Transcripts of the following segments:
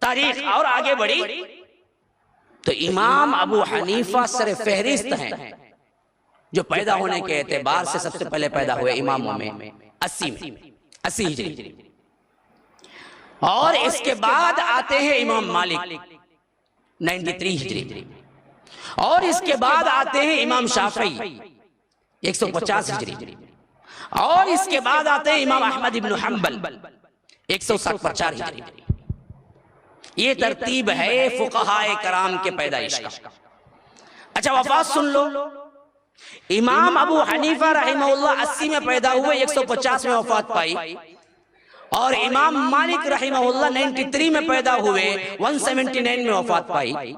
تاریخ اور آگے بڑھی تو امام ابو حنیفہ سر فہرست ہیں جو پیدا ہونے کے اعتبار سے سب سے پہلے پیدا ہوئے اماموں میں 80 ہجری، اور اس کے بعد آتے ہیں امام مالک 93 ہجری، اور اس کے بعد آتے ہیں امام شافعی 150 ہجری، اور اس کے بعد آتے ہیں امام احمد ابن حنبل 174 ہجری۔ یہ ترتیب ہے فقہائے کرام کے پیدائش کا۔ اچھا وفات سن لو، امام ابو حنیفہ رحمہ اللہ 80 میں پیدا ہوئے، 150 میں وفات پائی، اور امام مالک رحمہ اللہ 93 میں پیدا ہوئے، 179 میں وفات پائی،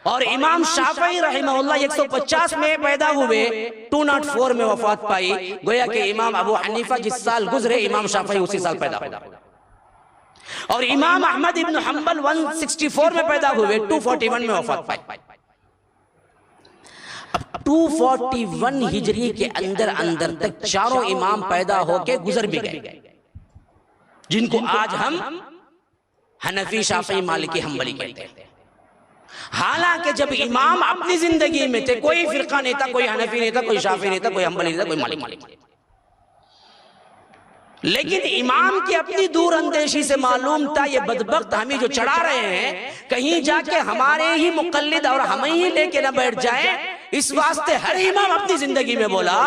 اور امام شافعی رحمہ اللہ 150 میں پیدا ہوئے، 204 میں وفات پائی۔ گویا کہ امام ابو حنیفہ جس سال گزرے امام شافعی اسی سال پیدا ہوئے، اور امام احمد ابن حنبل 164 میں پیدا ہوئے، 241 میں وفات پائی۔ اب 241 ہجری کے اندر تک چاروں امام پیدا ہو کے گزر بھی گئے، جن کو آج ہم حنفی، شافعی، مالکی، حنبلی کہتے ہیں۔ حالانکہ جب امام اپنی زندگی میں تھے کوئی فرقہ نہیں تھا، کوئی حنفی نہیں تھا، کوئی شافعی نہیں تھا، کوئی حنبلی نہیں تھا، کوئی مالکی نہیں تھا، لیکن امام کی اپنی دور اندیشی سے معلوم تھا یہ بدبخت ہمیں جو چڑھا رہے ہیں کہیں جا کے ہمارے ہی مقلد اور ہمیں ہی لے کے نہ بیٹھ جائیں، اس واسطے ہر امام اپنی زندگی میں بولا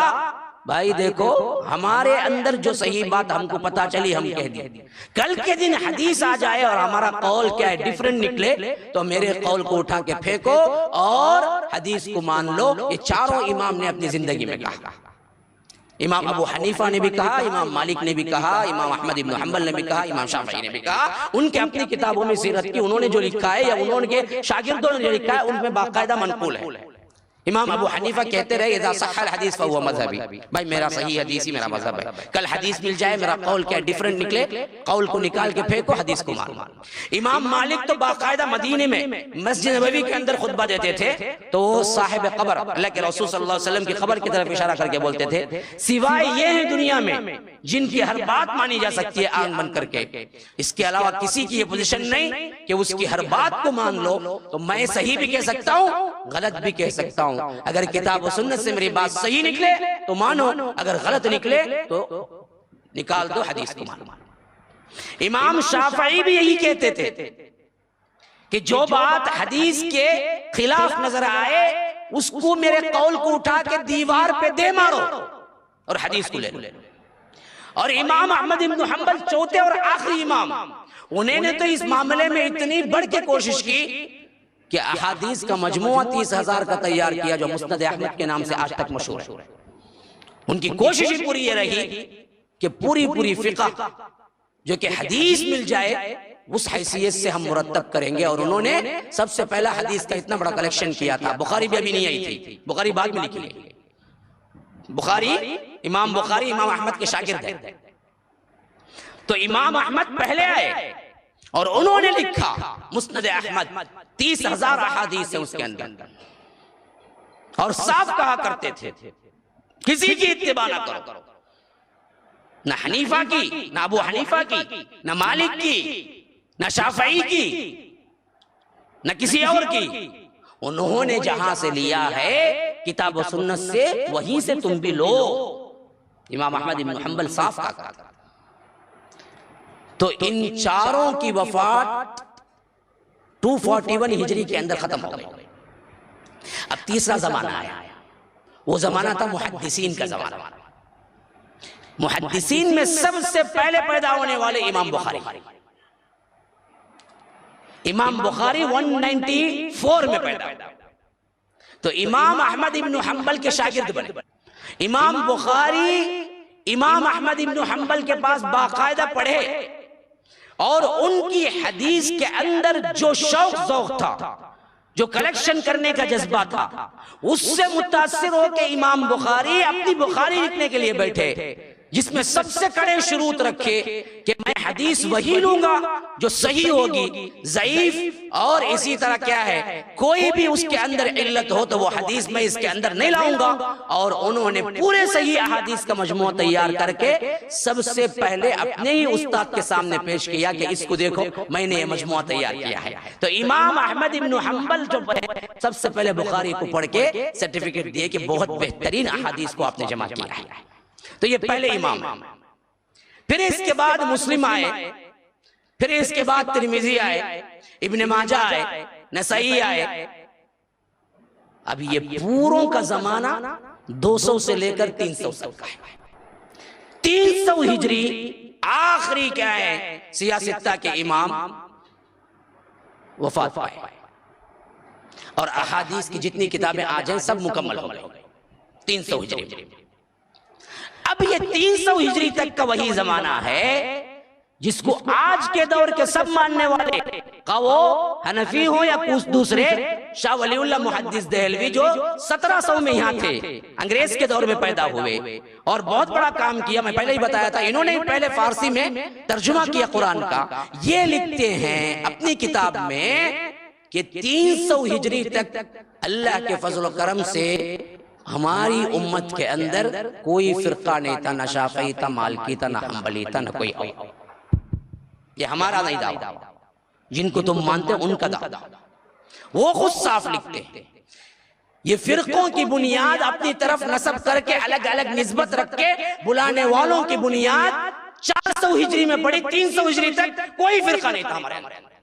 بھائی دیکھو ہمارے اندر جو صحیح بات ہم کو پتا چلی ہم کہہ دیں، کل کے دن حدیث آ جائے اور ہمارا قول کیا ہے ڈیفرنٹ نکلے تو میرے قول کو اٹھا کے پھینکو اور حدیث کو مان لو۔ یہ چاروں امام نے اپنی زندگی میں کہا، امام ابو حنیفہ نے بھی کہا، امام مالک نے بھی کہا، امام احمد ابن حنبل نے بھی کہا، امام شافعی نے بھی کہا۔ ان کے اپنی کتابوں میں سیرت کی انہوں نے جو لکھا ہے یا انہوں کے شاگردوں نے جو لکھا ہے ان میں باقاعدہ منقول ہے۔ امام ابو حنیفہ کہتے رہے اذا صح الحدیث فهو مذہبی، بھائی میرا صحیح حدیث ہی میرا مذہب ہے، کل حدیث مل جائے میرا قول کیا ڈیفرنٹ نکلے قول کو نکال کے پھینکو، حدیث کو مانو۔ امام مالک تو باقاعدہ مدینے میں مسجد نبوی کے اندر خطبہ دیتے تھے تو صاحب قبر اللہ کے رسول صلی اللہ علیہ وسلم کی قبر کی طرف اشارہ کر کے بولتے تھے سوائے یہ ہیں دنیا میں جن کی ہر بات مانی جا سکتی ہے آنکھ بند کر کے، اس کے علاوہ کسی کی یہ پوزیشن نہیں کہ اس کی ہر بات کو مان لو۔ تو میں صحیح بھی کہہ سکتا ہوں، غلط بھی کہہ سکتا ہوں، اگر کتاب و سنت سے میری بات صحیح نکلے تو مانو، اگر غلط نکلے تو نکال دو، حدیث کو مانو۔ امام شافعی بھی یہی کہتے تھے کہ جو بات حدیث کے خلاف نظر آئے اس کو میرے قول کو اٹھا کے دیوار پہ دے مارو اور حدیث کو لے لو۔ اور امام احمد بن حنبل چوتھے اور آخری امام، انہیں نے تو اس معاملے میں اتنی بڑھ کے کوشش کی کہ احادیث کا مجموعہ 30,000 کا تیار کیا جو مسند احمد کے نام سے آج تک مشہور ہے۔ ان کی کوشش ہی پوری یہ رہی کہ پوری فقہ جو کہ حدیث مل جائے اس حیثیت سے ہم مرتب کریں گے، اور انہوں نے سب سے پہلا حدیث کا اتنا بڑا کلیکشن کیا تھا۔ بخاری بھی ابھی نہیں آئی تھی، بخاری بعد میں لکھی گئی۔ بخاری امام احمد کے شاگرد ہیں، تو امام احمد پہلے آئے اور انہوں نے لکھا مسند احمد، 30,000 احادیث ہیں اس کے اندر، اور صاف کہا کرتے تھے کسی کی اتباع نہ کرو، نہ حنیفہ کی، نہ ابو حنیفہ کی، نہ مالک کی، نہ شافعی کی، نہ کسی اور کی۔ انہوں نے جہاں سے لیا ہے کتاب و سنت سے وہیں سے تم بھی لو۔ امام احمد بن حنبل صاف کہا کرتا۔ تو ان چاروں کی وفات 241 ہجری کے اندر ختم ہو گئی۔ اب تیسرا زمانہ آیا، وہ زمانہ تھا محدثین کا زمانہ۔ محدثین میں سب سے پہلے پیدا ہونے والے امام بخاری۔ امام بخاری 194 میں پیدا ہوئے، تو امام احمد بن حنبل کے شاگرد بنے۔ امام بخاری امام احمد بن حنبل کے پاس باقاعدہ پڑھے، اور ان کی حدیث کے اندر جو شوق ذوق تھا، جو کلیکشن کرنے کا جذبہ تھا، اس سے متاثر ہو کے امام بخاری اپنی بخاری لکھنے کے لیے بیٹھے۔ جس میں سب سے کڑے شروط رکھے کہ میں حدیث وہی لوں گا جو صحیح ہوگی، ضعیف اور اسی طرح کیا ہے کوئی بھی اس کے اندر علت ہو تو وہ حدیث میں اس کے اندر نہیں لاؤں گا۔ اور انہوں نے پورے صحیح احادیث کا مجموعہ تیار کر کے سب سے پہلے اپنے ہی استاد کے سامنے پیش کیا کہ اس کو دیکھو میں نے یہ مجموعہ تیار کیا ہے۔ تو امام احمد بن حنبل جو ہے سب سے پہلے بخاری کو پڑھ کے سرٹیفکیٹ دیے کہ بہت بہترین احادیث کو آپ نے جمع کیا ہے۔ تو یہ پہلے امام، پھر اس کے بعد مسلم آئے، پھر اس کے بعد ترمذی آئے، ابن ماجہ آئے، نسائی آئے۔ اب یہ پوروں کا زمانہ 200 سے لے کر 300 تک کا ہے۔ 300 ہجری آخری کیا ہے سیاستہ کے امام وفات پائے، اور احادیث کی جتنی کتابیں آ جائیں سب مکمل ہو گئے 300 ہجری۔ اب یہ 300 ہجری تک کا وہی زمانہ ہے جس کو آج کے دور کے سب ماننے والے، خواہ وہ حنفی ہو یا دوسرے، شاہ ولی اللہ محدث دہلوی جو 1700 میں یہاں تھے، انگریز کے دور میں پیدا ہوئے اور بہت بڑا کام کیا۔ میں پہلے ہی بتایا تھا انہوں نے پہلے فارسی میں ترجمہ کیا قرآن کا۔ یہ لکھتے ہیں اپنی کتاب میں کہ 300 ہجری تک اللہ کے فضل و کرم سے ہماری امت کے اندر کوئی فرقہ نہیں تھا، نہ شافعی تھا، مالکی تھا، نہ حنبلی تھا، نہ کوئی اور۔ یہ ہمارا نہیں دعویٰ، جن کو تم مانتے ان کا دعویٰ۔ وہ خود صاف لکھتے ہیں یہ فرقوں کی بنیاد اپنی طرف نسب کر کے الگ الگ نسبت رکھ کے بلانے والوں کی بنیاد 400 ہجری میں پڑی، 300 ہجری تک کوئی فرقہ نہیں تھا ہمارے اندر،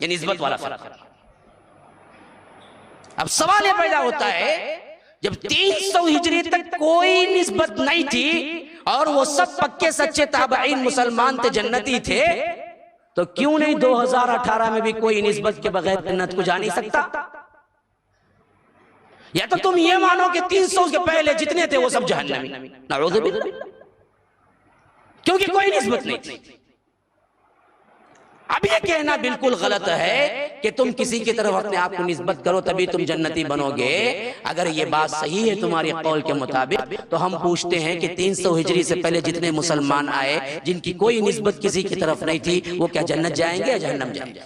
یہ نسبت والا فرق۔ اب سوال یہ پیدا ہوتا ہے جب 300 ہجری تک کوئی نسبت نہیں تھی اور وہ سب پکے سچے تابعین مسلمان تھے، جنتی تھے، تو کیوں نہیں 2018 میں بھی کوئی نسبت کے بغیر جنت کو جا نہیں سکتا؟ یا تو تم یہ مانو کہ 300 کے پہلے جتنے تھے وہ سب جہنمی، نعوذ باللہ، کیونکہ کوئی نسبت نہیں تھی۔ اب یہ کہنا بالکل غلط ہے کہ تم کسی کی طرف اپنے آپ کو نسبت کرو تبھی تم جنتی بنو گے۔ اگر یہ بات صحیح ہے تمہاری قول کے مطابق تو ہم پوچھتے ہیں کہ 300 ہجری سے پہلے جتنے مسلمان آئے جن کی کوئی نسبت کسی کی طرف نہیں تھی وہ کیا جنت جائیں گے یا جہنم جائیں گے؟